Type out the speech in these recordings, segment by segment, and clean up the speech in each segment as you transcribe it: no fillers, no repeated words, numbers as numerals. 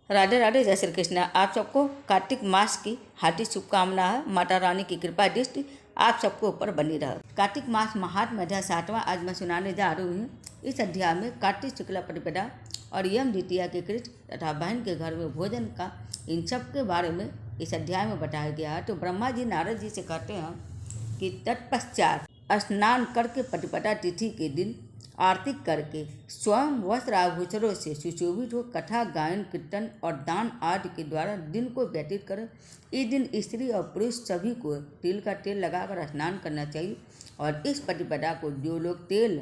राधे राधे, जय श्री कृष्ण। आप सबको कार्तिक मास की हार्दिक शुभकामना है। माता रानी की कृपा दृष्टि आप सबको ऊपर बनी रहे। कार्तिक मास महात्म्य अध्याय 7वां आज मैं सुनाने जा रही हूँ। इस अध्याय में कार्तिक शुक्ला प्रतिपदा और यम द्वितीया के कृष्ण तथा बहन के घर में भोजन का इन सब के बारे में इस अध्याय में बताया गया है। तो ब्रह्मा जी नारद जी से कहते हैं कि तत्पश्चात स्नान करके प्रतिपदा तिथि के दिन आरती करके स्वयं वस्त्र आभूषणों से सुशोभित हो कथा गायन कीर्तन और दान आदि के द्वारा दिन को व्यतीत करें। इस दिन स्त्री और पुरुष सभी को तिल का तेल लगाकर स्नान करना चाहिए और इस प्रतिपदा को जो लोग तेल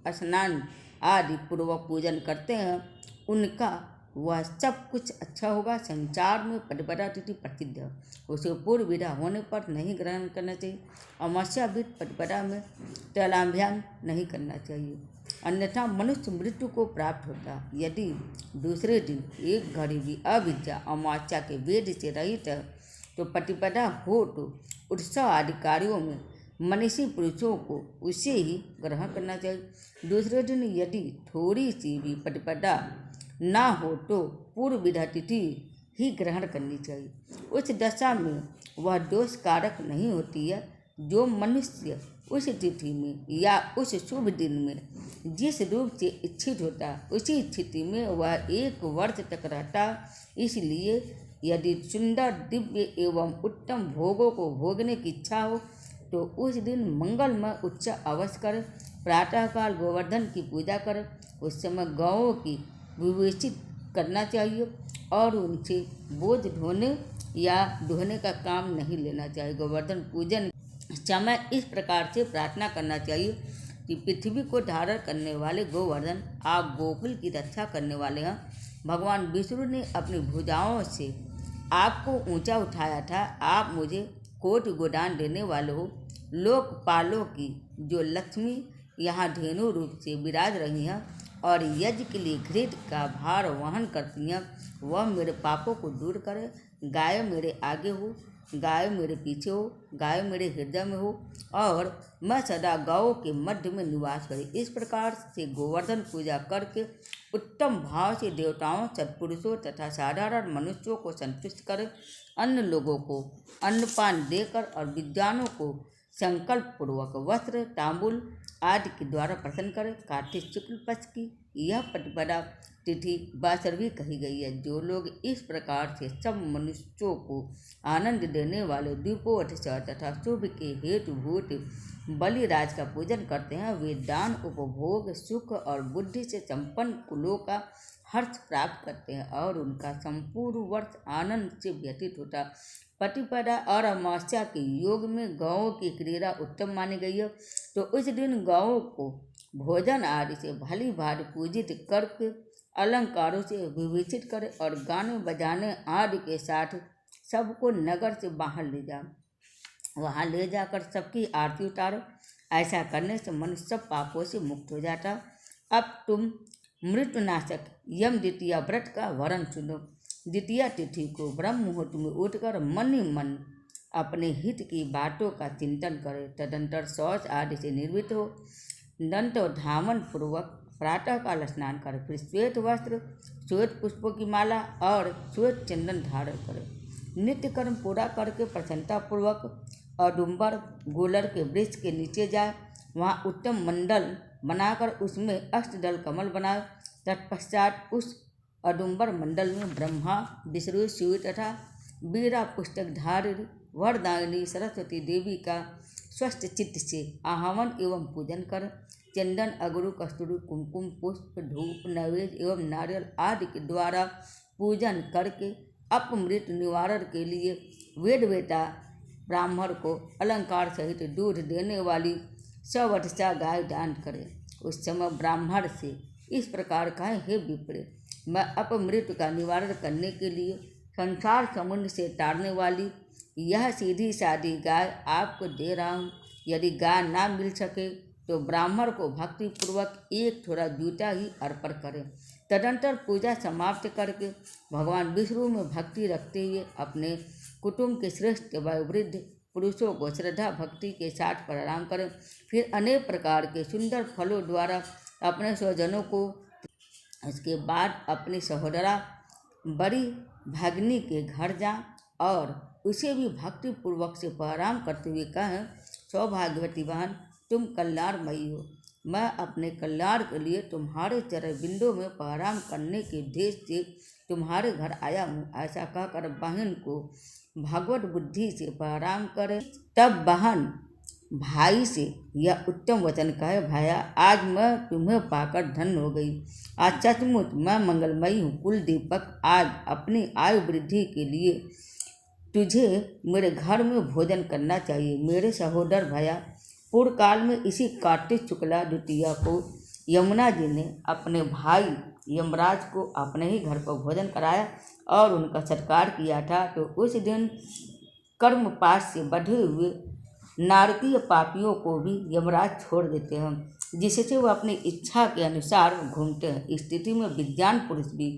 स्नान आदि पूर्वक पूजन करते हैं उनका वह सब कुछ अच्छा होगा। संसार में प्रतिपदा तिथि प्रसिद्ध है, उसे पूर्व विधा होने पर नहीं ग्रहण करना चाहिए। अमावस्या भी प्रतिपदा में तैलाभ्याम नहीं करना चाहिए, अन्यथा मनुष्य मृत्यु को प्राप्त होता। यदि दूसरे दिन एक घड़ी भी अविद्या अमावस्या के वेद से रहित है तो प्रतिपदा हो तो उत्सव आदि कार्यों में मनीषी पुरुषों को उसे ही ग्रहण करना चाहिए। दूसरे दिन यदि थोड़ी सी भी प्रतिपदा ना हो तो पूर्व विधा तिथि ही ग्रहण करनी चाहिए। उस दशा में वह दोष कारक नहीं होती है। जो मनुष्य उस तिथि में या उस शुभ दिन में जिस रूप से इच्छित होता उसी स्थिति में वह 1 वर्ष तक रहता। इसलिए यदि सुंदर दिव्य एवं उत्तम भोगों को भोगने की इच्छा हो तो उस दिन मंगलमय उत्सव अवश्य करें। प्रातःकाल गोवर्धन की पूजा करें। उस समय गौओं की विवेचित करना चाहिए और उनसे बोझ ढोने या ढोने का काम नहीं लेना चाहिए। गोवर्धन पूजन समय इस प्रकार से प्रार्थना करना चाहिए कि पृथ्वी को धारण करने वाले गोवर्धन, आप गोकुल की रक्षा करने वाले हैं। भगवान विष्णु ने अपनी भुजाओं से आपको ऊंचा उठाया था। आप मुझे कोटि गोदान देने वाले हो। लोकपालों की जो लक्ष्मी यहाँ धेनु रूप से विराज रही हैं और यज्ञ के लिए घृत का भार वहन करती हैं, वह मेरे पापों को दूर करे। गाय मेरे आगे हो, गाय मेरे पीछे हो, गाय मेरे हृदय में हो और मैं सदा गौ के मध्य में निवास करें। इस प्रकार से गोवर्धन पूजा करके उत्तम भाव से देवताओं, सत्पुरुषों तथा साधारण मनुष्यों को संतुष्ट करें। अन्य लोगों को अन्नपान देकर और विद्वानों को संकल्प पूर्वक वस्त्र तांबूल आदि के द्वारा प्रसन्न करें। कार्तिक शुक्ल पक्ष की यह प्रतिपदा तिथि बासरवी कही गई है। जो लोग इस प्रकार से सब मनुष्यों को आनंद देने वाले दीपोत्सव तथा शुभ के हेतुभूत बलिराज का पूजन करते हैं वे दान उपभोग सुख और बुद्धि से संपन्न कुलों का हर्ष प्राप्त करते हैं और उनका संपूर्ण वर्ष आनंद से व्यतीत होता। प्रतिपदा और अमावस्या के योग में गौओं की क्रीड़ा उत्तम मानी गई है, तो उस दिन गौओं को भोजन आदि से भली भांति पूजित करके अलंकारों से विभूषित करे और गाने बजाने आदि के साथ सबको नगर से बाहर ले जाओ, वहाँ ले जाकर सबकी आरती उतारो। ऐसा करने से मनुष्य सब पापों से मुक्त हो जाता। अब तुम मृत्युनाशक यम द्वितीया व्रत का वर्ण सुनो। द्वितीया तिथि को ब्रह्म मुहूर्त में उठकर मन ही मन अपने हित की बातों का चिंतन करे। तदंतर शौच आदि से निर्वृत्त हो दंत धावन पूर्वक प्रातःकाल स्नान करे। फिर श्वेत वस्त्र, श्वेत पुष्पों की माला और श्वेत चंदन धारण करे। नित्य कर्म पूरा करके प्रसन्नतापूर्वक औदुंबर गोलर के वृक्ष के नीचे जाए। वहाँ उत्तम मंडल बनाकर उसमें अष्टदल कमल बनाए। तत्पश्चात उस औदुंबर मंडल में ब्रह्मा, विष्णु, शिव तथा वीरा पुस्तकधारी वरदायिनी सरस्वती देवी का स्वस्थ चित्त से आह्वान एवं पूजन कर चंदन, अगरू, कस्तूरी, कुमकुम, पुष्प, धूप, नैवेद्य एवं नारियल आदि के द्वारा पूजन करके अपमृत निवारण के लिए वेदवेता ब्राह्मण को अलंकार सहित दूध देने वाली सवर्षा गाय दान करे। उस समय ब्राह्मण से इस प्रकार कहें, हे विप्र, मैं अपमृत्यु का निवारण करने के लिए संसार समुद्र से तारने वाली यह सीधी सादी गाय आपको दे रहा हूँ। यदि गाय ना मिल सके तो ब्राह्मण को भक्तिपूर्वक एक थोड़ा जूता ही अर्पण करें। तदंतर पूजा समाप्त करके भगवान विष्णु में भक्ति रखते हुए अपने कुटुंब के श्रेष्ठ वयोवृद्ध पुरुषों को श्रद्धा भक्ति के साथ प्रणाम करें। फिर अनेक प्रकार के सुंदर फलों द्वारा अपने स्वजनों को, इसके बाद अपनी सहोदरा बड़ी भगनी के घर जा और उसे भी भक्ति पूर्वक से प्रणाम करते हुए कहें, सौभाग्यवती बहन, तुम कल्याणमयी हो। मैं अपने कल्याण के लिए तुम्हारे चरण बिंदों में प्रणाम करने के उद्देश्य से तुम्हारे घर आया हूँ। ऐसा कहकर बहन को भगवत बुद्धि से प्रणाम करे। तब बहन भाई से यह उत्तम वचन कहे, भाया, आज मैं तुम्हें पाकर धन्य हो गई। आज सचमुच मैं मंगलमयी हूँ। कुल दीपक, आज अपनी आयु वृद्धि के लिए तुझे मेरे घर में भोजन करना चाहिए। मेरे सहोदर भैया, पूर्व काल में इसी कार्तिक शुक्ला द्वितीया को यमुना जी ने अपने भाई यमराज को अपने ही घर पर भोजन कराया और उनका सत्कार किया था। तो उस दिन कर्मपाश से बढ़े हुए नारकीय पापियों को भी यमराज छोड़ देते हैं, जिससे वो अपनी इच्छा के अनुसार घूमते हैं। इस स्थिति में विज्ञान पुरुष भी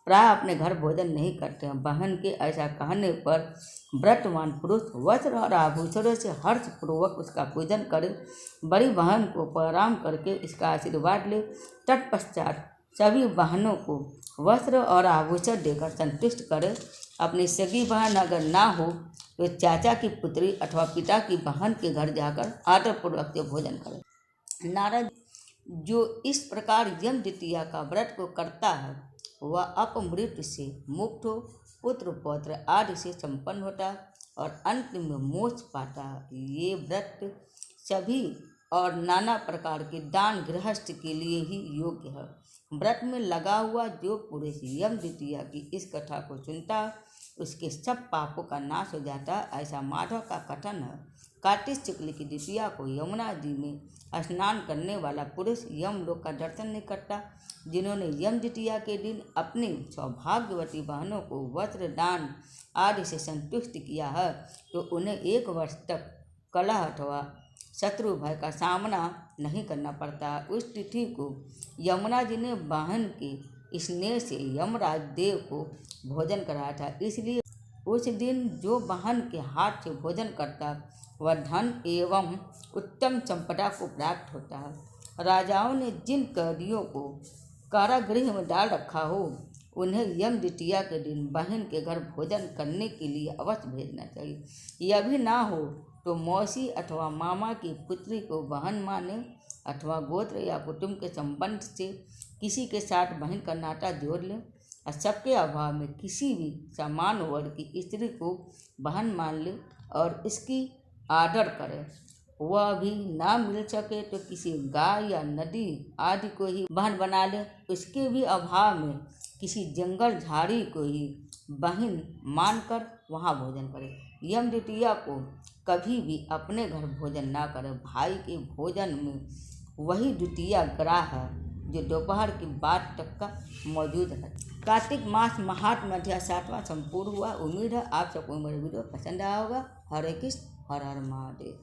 प्राय अपने घर भोजन नहीं करते हैं। बहन के ऐसा कहने पर व्रतवान पुरुष वस्त्र और आभूषणों से हर्षपूर्वक उसका पूजन करे, बड़ी बहन को प्रणाम करके इसका आशीर्वाद ले। तत्पश्चात सभी बहनों को वस्त्र और आभूषण देकर संतुष्ट करे। अपनी सगी बहन अगर ना हो तो चाचा की पुत्री अथवा पिता की बहन के घर जाकर आदरपूर्वक से भोजन करे। नारद जो इस प्रकार यम द्वितीया का व्रत को करता है वह अपमृत्यु से मुक्त हो, पुत्र पौत्र आदि से संपन्न होता और अंत में मोक्ष पाता। ये व्रत सभी और नाना प्रकार के दान गृहस्थ के लिए ही योग्य है। व्रत में लगा हुआ जो पुरुष यम द्वितीया की इस कथा को सुनता उसके सब पापों का नाश हो जाता, ऐसा माधव का कथन है। कार्तिक शुक्ल की द्वितीया को यमुना जी में स्नान करने वाला पुरुष यमलोक का दर्शन नहीं करता। जिन्होंने यम द्वितीया के दिन अपनी सौभाग्यवती बहनों को वस्त्र दान आदि से संतुष्ट किया है तो उन्हें 1 वर्ष तक कलह अथवा शत्रु भय का सामना नहीं करना पड़ता। उस तिथि को यमुना जी ने बहन के स्नेह से यमराज देव को भोजन कराया था, इसलिए उस दिन जो बहन के हाथ से भोजन करता वह धन एवं उत्तम संपदा को प्राप्त होता है। राजाओं ने जिन कैदियों को कारागृह में डाल रखा हो उन्हें यम द्वितीया के दिन बहन के घर भोजन करने के लिए अवश्य भेजना चाहिए। यह भी ना हो तो मौसी अथवा मामा की पुत्री को बहन माने अथवा गोत्र या कुटुंब के संबंध से किसी के साथ बहन का नाता जोड़ ले। और सबके अभाव में किसी भी समान वर्ग की स्त्री को बहन मान ले और इसकी आदर करे। वह भी ना मिल सके तो किसी गाय या नदी आदि को ही बहन बना ले। उसके भी अभाव में किसी जंगल झाड़ी को ही बहन मानकर वहाँ भोजन करे। यम द्वितीया को कभी भी अपने घर भोजन ना करे। भाई के भोजन में वही द्वितीया ग्राह है जो दोपहर के बाद तक का मौजूद है। कार्तिक मास महात्म्य अध्याय 7वां संपूर्ण हुआ। उम्मीद है आप सबको मेरा वीडियो पसंद आया होगा। हरे कृष्ण, हर हर महादेव।